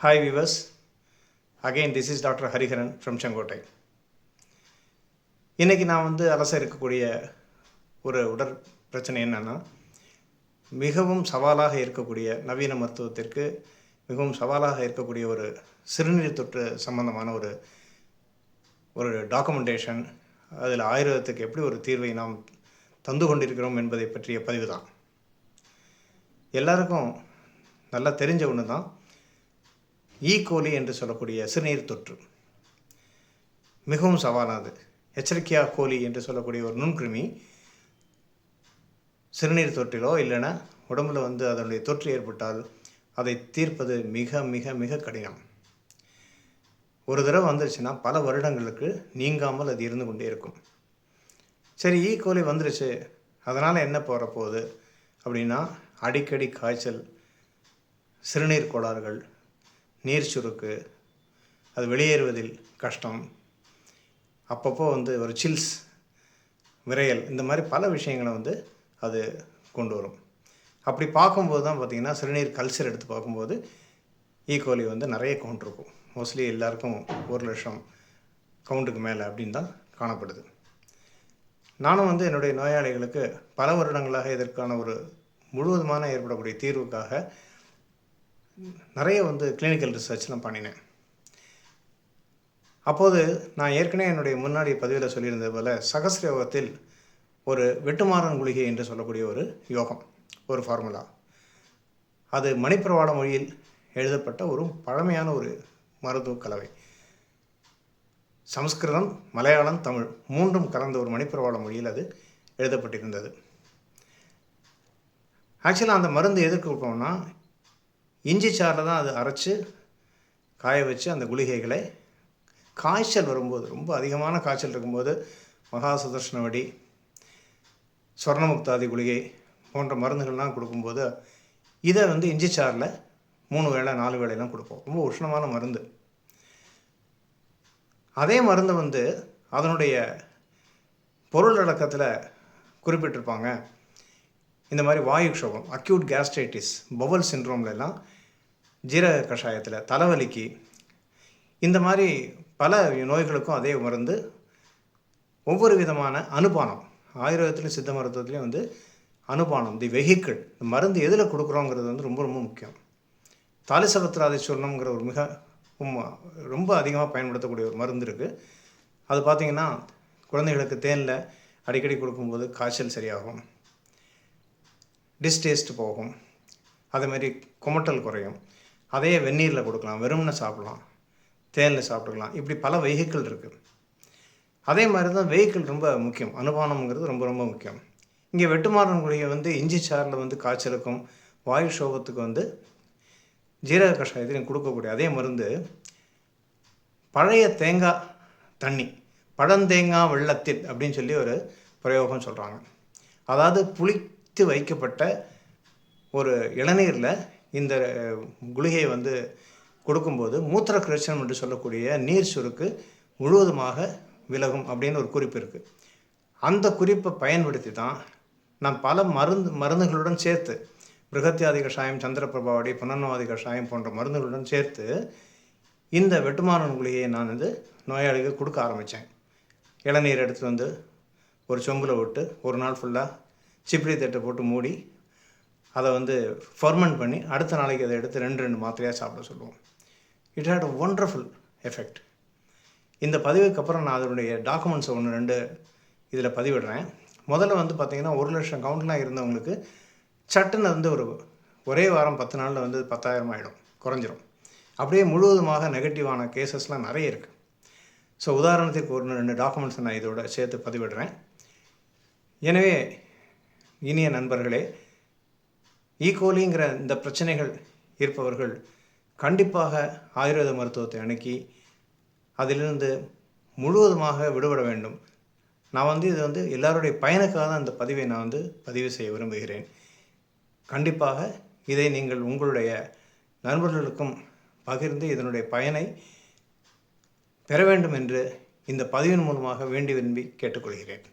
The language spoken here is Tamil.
Hi viewers, again this is Dr. Hariharan from Changotai. இன்றைக்கி நான் அலச இருக்கக்கூடிய ஒரு உடற் பிரச்சனை என்னென்னா, மிகவும் சவாலாக இருக்கக்கூடிய நவீன மருத்துவத்திற்கு மிகவும் சவாலாக இருக்கக்கூடிய ஒரு சிறுநீர் தொற்று சம்பந்தமான ஒரு டாக்குமெண்டேஷன், அதில் ஆயுர்வேதத்துக்கு எப்படி ஒரு தீர்வை நாம் தந்து கொண்டிருக்கிறோம் என்பதை பற்றிய பதிவு தான். எல்லாருக்கும் நல்லா தெரிஞ்ச ஒன்று தான் ஈகோலி என்று சொல்லக்கூடிய சிறுநீர் தொற்று. மிகவும் சவாலானது. எச்சரிக்கையா கோலி என்று சொல்லக்கூடிய ஒரு நுண்கிருமி சிறுநீர் தொற்றிலோ இல்லைன்னா உடம்புல அதனுடைய தொற்று ஏற்பட்டால் அதை தீர்ப்பது மிக மிக மிக கடினம். ஒரு தடவை வந்துருச்சுன்னா பல வருடங்களுக்கு நீங்காமல் அது இருந்து கொண்டே இருக்கும். சரி, ஈகோலி வந்துருச்சு, அதனால் என்ன போகுது அப்படின்னா, அடிக்கடி காய்ச்சல், சிறுநீர் கோளாறுகள், நீர் சுருக்கு, அது வெளியேறுவதில் கஷ்டம், அப்பப்போ ஒரு சில்ஸ், விரையல், இந்த மாதிரி பல விஷயங்களை அது கொண்டு வரும். அப்படி பார்க்கும்போது தான் பார்த்திங்கன்னா, சிறுநீர் கல்ச்சர் எடுத்து பார்க்கும்போது ஈகோலி நிறைய கவுண்ட் இருக்கும். மோஸ்ட்லி எல்லாருக்கும் 1,00,000 கவுண்ட்டுக்கு மேலே அப்படின்னு தான் காணப்படுது. நானும் என்னுடைய நோயாளிகளுக்கு பல வருடங்களாக இதற்கான ஒரு முழுவதுமான ஏற்படக்கூடிய தீர்வுக்காக நிறைய கிளினிக்கல் ரிசர்ச்லாம் பண்ணினேன். அப்போது நான் ஏற்கனவே என்னுடைய முன்னாடி பதிவில் சொல்லியிருந்தது போல், சகஸ்ர யோகத்தில் ஒரு வெட்டுமாறன் குளிகை என்று சொல்லக்கூடிய ஒரு யோகம், ஒரு ஃபார்முலா, அது மணிப்பிரவாள மொழியில் எழுதப்பட்ட ஒரு பழமையான ஒரு மருத்துவ கலவை. சமஸ்கிருதம், மலையாளம், தமிழ் மூன்றும் கலந்த ஒரு மணிப்பிரவாள மொழியில் அது எழுதப்பட்டிருந்தது. ஆக்சுவலாக அந்த மருந்து எதுக்கு கொடுப்போம்னா, இஞ்சி சாறில் தான் அது அரைச்சி காய வச்சு அந்த குளிகைகளை காய்ச்சல் வரும்போது, ரொம்ப அதிகமான காய்ச்சல் இருக்கும்போது மகா சுதர்ஷனவடி, சொர்ணமுக்தாதி குளிகை போன்ற மருந்துகள்லாம் கொடுக்கும்போது இதை இஞ்சி சாறில் 3 வேளை 4 வேளையெல்லாம் கொடுப்போம். ரொம்ப உஷ்ணமான மருந்து. அதே மருந்து அதனுடைய பொருள் அடக்கத்தில் குறிப்பிட்டிருப்பாங்க, இந்த மாதிரி வாயு க்ஷோகம், அக்யூட் கேஸ்ட்ரைட்டிஸ், பவல் சிண்ட்ரோம்லாம், ஜீரக கஷாயத்தில் தலைவலிக்கு, இந்த மாதிரி பல நோய்களுக்கும் அதே மருந்து. ஒவ்வொரு விதமான அனுபானம், ஆயுர்வேதத்துலேயும் சித்த மருத்துவத்துலேயும் அனுபானம், தி வெஹிக்கிள், இந்த மருந்து எதில் கொடுக்குறோங்கிறது ரொம்ப ரொம்ப முக்கியம். தாலிசபத்ராதி சூர்ணம்ங்கிற ஒரு ரொம்ப அதிகமாக பயன்படுத்தக்கூடிய ஒரு மருந்து இருக்குது. அது பார்த்திங்கன்னா, குழந்தைகளுக்கு தேனில் அடிக்கடி கொடுக்கும்போது காய்ச்சல் சரியாகும், டிஸ்டேஸ்ட் போகும், அதேமாதிரி குமட்டல் குறையும். அதே வெந்நீரில் கொடுக்கலாம், வெறும்னு சாப்பிட்லாம், தேனில் சாப்பிட்டுக்கலாம். இப்படி பல வெஹிக்கிள் இருக்குது. அதே மாதிரி தான் வெஹிக்கிள் ரொம்ப முக்கியம். அனுபானம்ங்கிறது ரொம்ப ரொம்ப முக்கியம். இங்கே வெட்டுமாறன் குளிகை இஞ்சி சாறில் காய்ச்சலுக்கும் வாயு சோகத்துக்கு ஜீரக கஷாயத்திலையும் கொடுக்கக்கூடிய அதே மருந்து பழைய தேங்காய் தண்ணி, பழந்தேங்காய் வெள்ளத்தில் அப்படின்னு சொல்லி ஒரு பிரயோகம் சொல்கிறாங்க. அதாவது புளித்து வைக்கப்பட்ட ஒரு இளநீரில் இந்த குளிகையை கொடுக்கும்போது மூத்திர கிரச்சனம் என்று சொல்லக்கூடிய நீர் சுருக்கு முழுவதுமாக விலகும் அப்படின்னு ஒரு குறிப்பு இருக்குது. அந்த குறிப்பை பயன்படுத்தி தான் நான் பல மருந்துகளுடன் சேர்த்து, பிருகத்தியாதி கஷாயம், சந்திரபிரபாவடி, புனர்ணவாதி கஷாயம் போன்ற மருந்துகளுடன் சேர்த்து இந்த வெட்டுமாறன் குளிகையை நான் நோயாளிகள் கொடுக்க ஆரம்பித்தேன். இளநீர் எடுத்து ஒரு சொம்பில் விட்டு ஒரு நாள் ஃபுல்லாக சிப்ரி தட்டை போட்டு மூடி அதை ஃபர்மெண்ட் பண்ணி அடுத்த நாளைக்கு அதை எடுத்து 2 மாத்திரையாக சாப்பிட சொல்லுவோம். It had a wonderful effect. இந்த பதிவுக்கு அப்புறம் நான் அதனுடைய டாக்குமெண்ட்ஸை 1-2 இதில் பதிவிடுறேன். முதல்ல பார்த்திங்கன்னா 1,00,000 கவுண்ட்லாம் இருந்தவங்களுக்கு சட்டுன்னு ஒரே வாரம் 10 நாளில் 10,000 ஆகிடும், குறைஞ்சிரும். அப்படியே முழுவதுமாக நெகட்டிவான கேசஸ்லாம் நிறைய இருக்குது. ஸோ உதாரணத்துக்கு 1-2 டாக்குமெண்ட்ஸை நான் இதோட சேர்த்து பதிவிடுறேன். எனவே இனிய நண்பர்களே, ஈகோலிங்கிற இந்த பிரச்சனைகள் இருப்பவர்கள் கண்டிப்பாக ஆயுர்வேத மருத்துவத்தை அணுகி அதிலிருந்து முழுவதுமாக விடுபட வேண்டும். நான் இது எல்லாருடைய பயனுக்காக தான் இந்த பதிவை நான் பதிவு செய்ய விரும்புகிறேன். கண்டிப்பாக இதை நீங்கள் உங்களுடைய நண்பர்களுக்கும் பகிர்ந்து இதனுடைய பயனை பெற வேண்டும் என்று இந்த பதிவின் மூலமாக வேண்டி விரும்பி கேட்டுக்கொள்கிறேன்.